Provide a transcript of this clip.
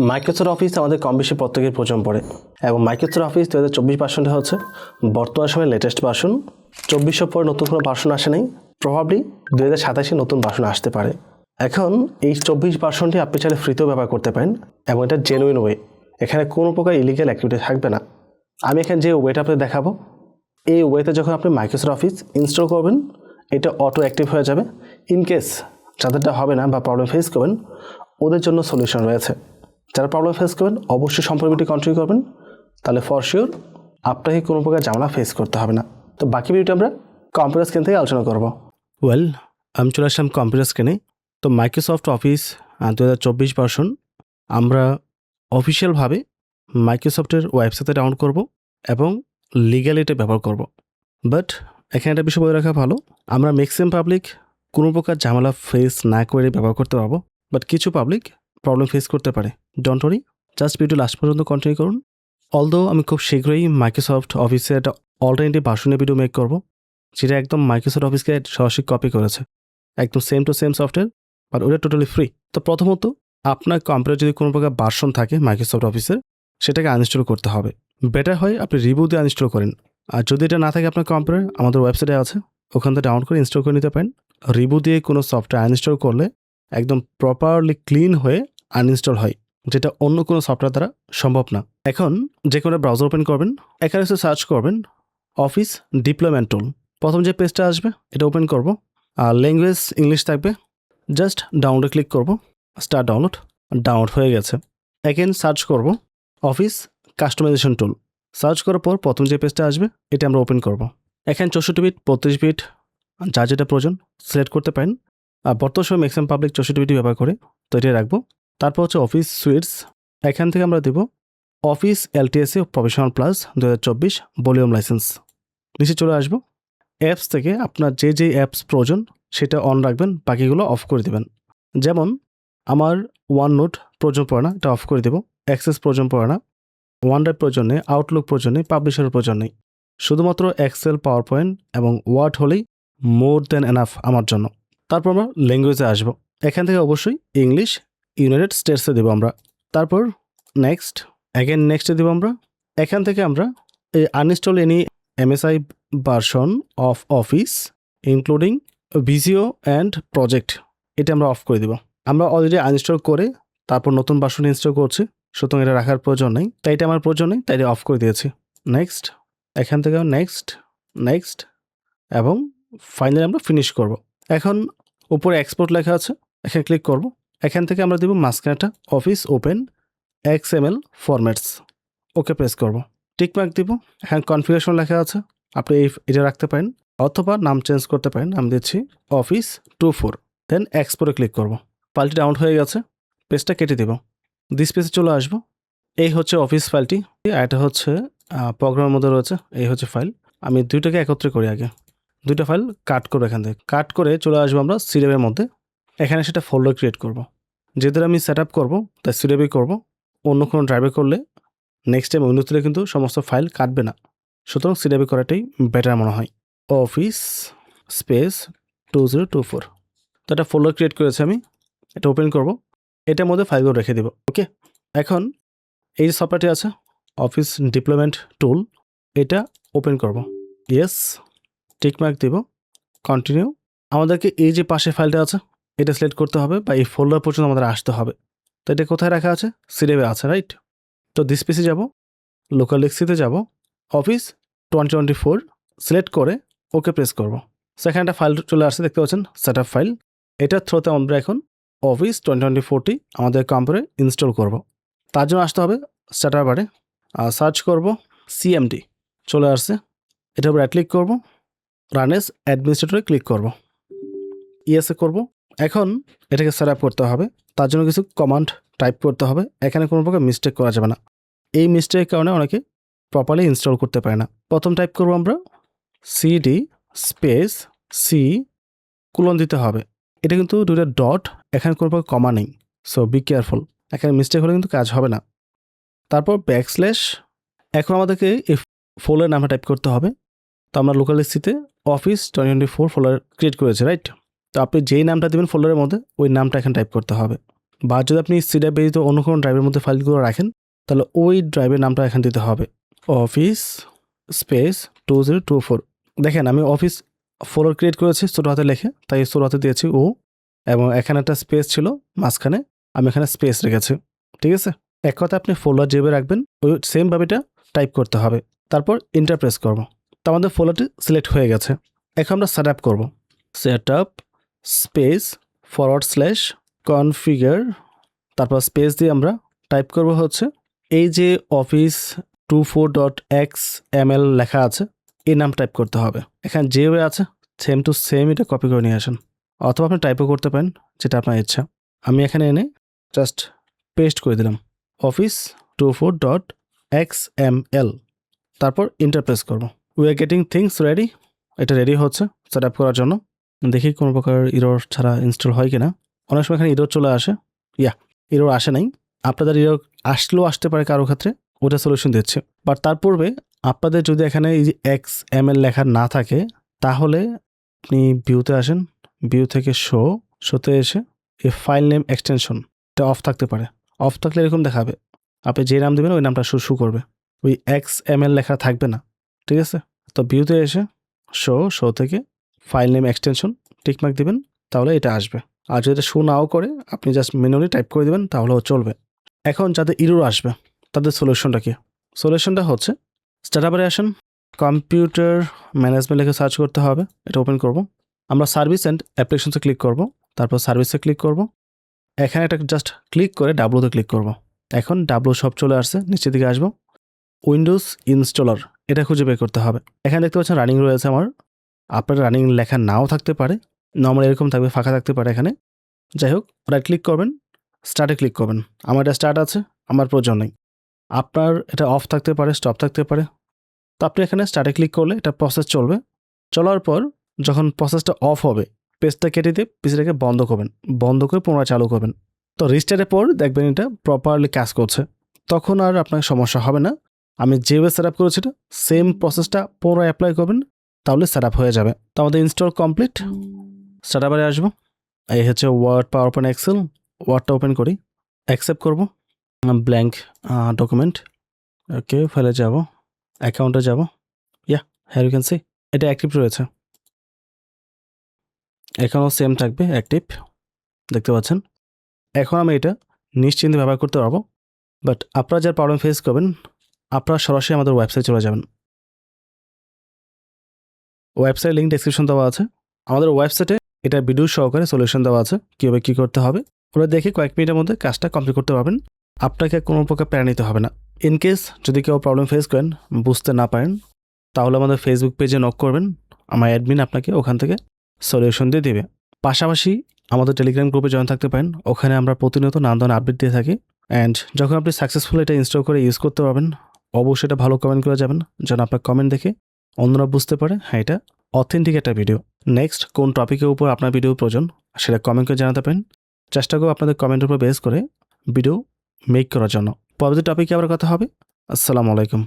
Microsoft office আমাদের কম বেশি প্রত্যেকের প্রয়োজন পড়ে এবং মাইক্রোসফট অফিস 2024 ভার্সনটা হচ্ছে বর্তমান সময়ের লেটেস্ট ভার্সন। 2400 পরে নতুন কোনো ভার্সন আসে নাই, প্রবাবলি 2027 নতুন ভার্সন আসতে পারে। এখন এই 24 ভার্সনটি আপনি চাইলে ফ্রিতেও ব্যবহার করতে পারেন এবং এটা জেনুইন ওয়ে, এখানে কোনো প্রকার ইলিগাল অ্যাক্টিভিটি থাকবে না। আমি এখানে যে ওয়েটা আপনাদের দেখাবো, এই ওয়েতে যখন আপনি মাইক্রোসফট অফিস ইনস্টল করবেন এটা অটো অ্যাক্টিভ হয়ে যাবে। ইনকেস যাদেরটা হবে না বা প্রবলেম ফেস করবেন ওদের জন্য সলিউশন রয়েছে। যারা প্রবলেম ফেস করবেন অবশ্যই সম্পূর্ণ ভিডিও কন্টিনিউ করবেন, তাহলে ফর শিওর আপনাকে কোনো প্রকার ঝামেলা ফেস করতে হবে না। তো বাকি ভিডিওটা আমরা কম্পিউটার স্ক্রিন থেকে আলোচনা করব। আমি চলে আসলাম কম্পিউটার স্ক্রিনে। তো মাইক্রোসফট অফিস 2024 ভার্সন আমরা অফিসিয়ালভাবে মাইক্রোসফটের ওয়েবসাইটে ডাউনলোড করব এবং লিগ্যালি এটা ব্যবহার করব। বাট এখানে একটা বিষয় বলে রাখা ভালো, আমরা ম্যাক্সিমাম পাবলিক কোনো প্রকার ঝামেলা ফেস না করে ব্যবহার করতে পারবো, বাট কিছু পাবলিক প্রবলেম ফেস করতে পারে। Don't worry, just video last পর্যন্ত কন্টিনিউ করুন। অলদো আমি খুব শীঘ্রই মাইক্রোসফট অফিসে একটা অল্টারনেটিভ ভার্সনের ভিডিও মেক করব, যেটা একদম মাইক্রোসফট অফিসকে সরাসরি কপি করেছে, একদম same to same software, but ওটা টোটালি ফ্রি। তো প্রথমত আপনার কম্পিউটার যদি কোনো প্রকার ভার্সন থাকে মাইক্রোসফট অফিসের, সেটাকে আনইনস্টল করতে হবে। বেটার হয় আপনি রিভিউ দিয়ে আনইনস্টল করেন। আর যদি এটা না থাকে আপনার কম্পিউটার, আমাদের ওয়েবসাইটে আছে, ওখান থেকে ডাউনলোড করে ইনস্টল করে নিতে পারেন। রিভিউ দিয়ে কোনো সফটওয়্যার আনইনস্টল করলে একদম প্রপারলি ক্লিন হয়ে আনইনস্টল হয়, যেটা অন্য কোনো সফটওয়্যার দ্বারা সম্ভব না। এখন যে কোনো ব্রাউজার ওপেন করবেন, এখানে এসে সার্চ করবেন অফিস ডিপ্লয়মেন্ট টুল। প্রথম যে পেজটা আসবে এটা ওপেন করব, আর ল্যাঙ্গুয়েজ ইংলিশ থাকবে। জাস্ট ডাউনলোডে ক্লিক করব, স্টার্ট ডাউনলোড হয়ে গেছে। এগেন সার্চ করব অফিস কাস্টমাইজেশন টুল। সার্চ করার পর প্রথম যে পেজটা আসবে এটা আমরা ওপেন করব। এখানে 64 বিট 32 বিট যা যেটা প্রয়োজন সিলেক্ট করতে পারেন। আর বর্তমান সময় ম্যাক্সিমাম পাবলিক 64 বিট ব্যবহার করে, তো এটা রাখবো। তারপর হচ্ছে অফিস সুইটস, এখান থেকে আমরা দেব office LTSC professional plus 2024 volume license. নিচে চলে আসবো, অ্যাপস থেকে আপনার যে যে অ্যাপস প্রয়োজন সেটা অন রাখবেন, বাকিগুলো অফ করে দেবেন। যেমন আমার ওয়ান নোট প্রয়োজন পড়ে না, এটা অফ করে দেবো। অ্যাক্সেস প্রয়োজন পড়ে না, ওয়ান ড্রাইভ প্রয়োজন নেই, আউটলুক প্রয়োজন নেই, পাবলিশারের প্রয়োজন নেই। শুধুমাত্র এক্সেল, পাওয়ার পয়েন্ট এবং ওয়ার্ড হলেই মোর দ্যান এনাফ আমার জন্য। তারপর আমরা ল্যাঙ্গুয়েজে আসবো, এখান থেকে অবশ্যই ইংলিশ, ইউনাইটেড স্টেটসে দেবো আমরা। তারপর নেক্সট, অ্যাগেন নেক্সটে দেবো আমরা। এখান থেকে আমরা এই uninstall any MSI version of office including Visio and project, এটা আমরা অফ করে দেবো। আমরা অলরেডি আনইনস্টল করে তারপর নতুন ভার্সন ইনস্টল করছি, সুতরাং এটা রাখার প্রয়োজন নেই, তাই এটা আমার প্রয়োজন নেই, তাই এটা অফ করে দিয়েছি। নেক্সট, এখান থেকে নেক্সট এবং ফাইনালি আমরা ফিনিশ করব। এখন উপরে এক্সপোর্ট লেখা আছে, এখানে ক্লিক করব। এখান থেকে আমরা দেবো মাঝখানে একটা অফিস ওপেন XML ফরম্যাটস, ওকে প্রেস করব। টিকমার্ক দিব। এখানে কনফিগারেশন লেখা আছে, আপনি এটা রাখতে পারেন অথবা নাম চেঞ্জ করতে পারেন। আমি দিচ্ছি অফিস 24, দেন এক্সপোর্টে ক্লিক করব। ফাইলটি ডাউনলোড হয়ে গেছে, পেজটা কেটে দেব। দিস পেজে চলে আসবো। এই হচ্ছে অফিস ফাইলটি, আর এটা হচ্ছে প্রোগ্রামের মধ্যে রয়েছে। এই হচ্ছে ফাইল। আমি দুইটাকে একত্রে করি, আগে দুইটা ফাইল কাট করবো। এখান থেকে কাট করে চলে আসবো আমরা সিরিয়ালের মধ্যে। এখানে সেটা ফোল্ডার ক্রিয়েট করব। যেদের আমি সেট আপ করবো তাই সিরিয়ালে করবো, অন্য কোনো ড্রাইভে করলে নেক্সট টাইম উইন্ডোজ থেকে কিন্তু সমস্ত ফাইল কাটবে না, সুতরাং সিরিয়ালে করাটাই বেটার মনে হয়। অফিস স্পেস 2024, তো একটা ফোল্ডার ক্রিয়েট করেছি আমি, এটা ওপেন করব। এটার মধ্যে ফাইলগুলো রেখে দেবো। ওকে, এখন এই যে সফটওয়্যারটি আছে অফিস ডিপ্লয়মেন্ট টুল, এটা ওপেন করব। ইয়েস, টিকমার্ক দেব, কন্টিনিউ। আমাদেরকে এই যে পাশে ফাইলটা আছে এটা সিলেক্ট করতে হবে, বা এই ফোল্ডার পর্যন্ত আমাদের আসতে হবে। তো এটা কোথায় রাখা আছে? সিরিয়ালে আছে, রাইট? তো দিস পিসে যাব, লোকাল ডিস্কতে যাব, অফিস 2024 সিলেক্ট করে ওকে প্রেস করব। সেখানে একটা ফাইল চলে আসছে, দেখতে পাচ্ছেন সেট আপ ফাইল। এটার থ্রুতে আমরা এখন অফিস 2024টি আমাদের কম্পিউটারে ইনস্টল করব। তার জন্য আসতে হবে স্টার্টার বারে, সার্চ করব CMD, চলে আসছে। এটার উপর ক্লিক করব, রান এজ অ্যাডমিনিস্ট্রেটরে ক্লিক করব, ইয়েসে করব। এখন এটাকে সেট আপ করতে হবে, তার জন্য কিছু কমান্ড টাইপ করতে হবে। এখানে কোনো প্রকার মিস্টেক করা যাবে না, এই মিস্টেকের কারণে অনেকে প্রপারলি ইনস্টল করতে পারে না। প্রথম টাইপ করব আমরা CD স্পেস C কোলন দিতে হবে। এটা কিন্তু দুটো ডট, এখানে কোনো প্রকার কমা নেই, সো বি কেয়ারফুল, এখানে মিস্টেক হলে কিন্তু কাজ হবে না। তারপর ব্যাকস্ল্যাশ, এখন আমাদেরকে এই ফোল্ডার নামটা টাইপ করতে হবে। তো আমরা লোকাল ডিস্কতে অফিস 2024 ফোল্ডার ক্রিয়েট করেছি, রাইট? তো আপনি যেই নামটা দেবেন ফোল্ডারের মধ্যে ওই নামটা এখানে টাইপ করতে হবে। বা যদি আপনি সি ড্রাইভ ব্যতীত অন্য কোনো ড্রাইভের মধ্যে ফাইলগুলো রাখেন তাহলে ওই ড্রাইভের নামটা এখানে দিতে হবে, অফিস স্পেস 2024। দেখেন আমি অফিস ফোল্ডার ক্রিয়েট করেছি ছোটো হাতে লিখে, তাই ছোটো হাতে দিয়েছি ও, এবং এখানে একটা স্পেস ছিল মাঝখানে, আমি এখানে স্পেস রেখেছি। ঠিক আছে, এক কথা আপনি ফোল্ডার যেভাবে রাখবেন ওই সেমভাবে এটা টাইপ করতে হবে। তারপর এন্টার প্রেস করব, তো আমাদের ফোল্ডারটি সিলেক্ট হয়ে গেছে। এখন আমরা সেট আপ করবো, সেট আপ স্পেস /configure, তারপর স্পেস দিয়ে আমরা টাইপ করব হচ্ছে এই যে অফিস 24.xml লেখা আছে এই নাম টাইপ করতে হবে। এখানে যেভাবে আছে সেম টু সেম এটা কপি করে নিয়ে আসেন, অথবা আপনি টাইপও করতে পারেন যেটা আপনার ইচ্ছা। আমি এখানে এনে জাস্ট পেস্ট করে দিলাম অফিস 24.xml, তারপর এন্টার প্রেস করব। We are getting things ready, এটা রেডি হচ্ছে সেট আপ করার জন্য। দেখি কোনো প্রকার ইরর ছাড়া ইনস্টল হয় কিনা। অনেক সময় এখানে ইরর চলে আসে, ইরর আসে নাই, আপনাদের ইরর আসলেও আসতে পারে কারো ক্ষেত্রে, ওটা সলিউশন দিচ্ছে। বাট তার পূর্বে আপনাদের যদি এখানে এই যে XML লেখা না থাকে তাহলে আপনি ভিউতে আসেন, ভিউ থেকে শোতে এসে এই ফাইল নেম এক্সটেনশন এটা অফ থাকতে পারে, অফ থাকলে এরকম দেখাবে, আপনি যে নাম দেবেন ওই নামটা শো করবে, ওই XML লেখা থাকবে না। ঠিক আছে, তো ভিউতে এসে শো থেকে ফাইল নেম এক্সটেনশন টিকমার্ক দিবেন, তাহলে এটা আসবে। আর যদি এটা শো নাও করে আপনি জাস্ট ম্যানুয়ালি টাইপ করে দেবেন তাহলেও চলবে। এখন যাদের ইরর আসবে তাদের সলিউশনটা কি? সলিউশনটা হচ্ছে স্টার্টআপে আসেন, কম্পিউটার ম্যানেজমেন্ট লিখে সার্চ করতে হবে, এটা ওপেন করব। আমরা সার্ভিস অ্যান্ড অ্যাপ্লিকেশনসে ক্লিক করব, তারপর সার্ভিসে ক্লিক করব, এখানে একটা জাস্ট ক্লিক করে ডাব্লুতে ক্লিক করব। এখন ডাব্লু সব চলে আসছে, নিচের দিকে আসবো, উইন্ডোজ ইনস্টলার এটা খুঁজে বের করতে হবে। এখানে দেখতে পাচ্ছেন রানিং রয়েছে আমার, আপনার রানিং লেখা নাও থাকতে পারে, নর্মাল এরকম থাকবে, ফাঁকা থাকতে পারে এখানে। যাই হোক, রাইট ক্লিক করবেন, স্টার্টে ক্লিক করবেন। আমার এটা স্টার্ট আছে, আমার প্রয়োজন নেই। আপনার এটা অফ থাকতে পারে, স্টপ থাকতে পারে। তো আপনি এখানে স্টার্টে ক্লিক করলে এটা প্রসেস চলবে, চলার পর যখন প্রসেসটা অফ হবে পেজটা কেটে দিয়ে পিসিটাকে বন্ধ করবেন, বন্ধ করে পুনরায় চালু করবেন। তো রিস্টার্টের পর দেখবেন এটা প্রপারলি কাজ করছে, তখন আর আপনার সমস্যা হবে না। আমি যেভাবে সেট আপ করেছি এটা সেম প্রসেসটা পুনরায় অ্যাপ্লাই করবেন, তাহলে সেট আপ হয়ে যাবে। তো আমাদের ইনস্টল কমপ্লিট, সেট আপে আসবো। এই হচ্ছে ওয়ার্ড, পাওয়ার পয়েন্ট, এক্সেল। ওয়ার্ডটা ওপেন করি, অ্যাকসেপ্ট করব, ব্ল্যাঙ্ক ডকুমেন্ট, ওকে, ফাইলে যাব, অ্যাকাউন্টে যাব, হ্যাঁ ইউ ক্যান সি এটা অ্যাক্টিভ রয়েছে, এখনও সেম থাকবে অ্যাক্টিভ, দেখতে পাচ্ছেন। এখন আমি এটা নিশ্চিন্তে ব্যবহার করতে পারবো। বাট আপনারা যারা প্রবলেম ফেস করবেন আপনারা সরাসরি আমাদের ওয়েবসাইট চলে যাবেন, ওয়েবসাইট লিঙ্ক ডেসক্রিপশন দেওয়া আছে। আমাদের ওয়েবসাইটে এটা ভিডিও সহকারে সলিউশন দেওয়া আছে কীভাবে কী করতে হবে, ওরা দেখে কয়েক মিনিটের মধ্যে কাজটা কমপ্লিট করতে পারবেন, আপনাকে কোনো প্রকার প্যারা নিতে হবে না। ইনকেস যদি কেউ প্রবলেম ফেস করেন, বুঝতে না পারেন, তাহলে আমাদের ফেসবুক পেজে নক করবেন, আমার অ্যাডমিন আপনাকে ওখান থেকে সলিউশন দিয়ে দেবে। পাশাপাশি আমাদের টেলিগ্রাম গ্রুপে জয়েন থাকতে পারেন, ওখানে আমরা প্রতিনিয়ত নানা ধরনের আপডেট দিয়ে থাকি। অ্যান্ড যখন আপনি সাকসেসফুল এটা ইনস্টল করে ইউজ করতে পারবেন, অবশ্যই এটা ভালো কমেন্ট করে যাবেন, যেন আপনার কমেন্ট দেখে অন্যরা বুঝতে পারে হ্যাঁ এটা অথেন্টিক একটা ভিডিও। নেক্সট কোন টপিকের উপর আপনার ভিডিও প্রয়োজন সেটা কমেন্ট করে জানাতে পারেন, চেষ্টা করব আপনাদের কমেন্টের উপর বেস করে ভিডিও মেক করার জন্য। পরবর্তী টপিকে আবার কথা হবে। আসসালামু আলাইকুম।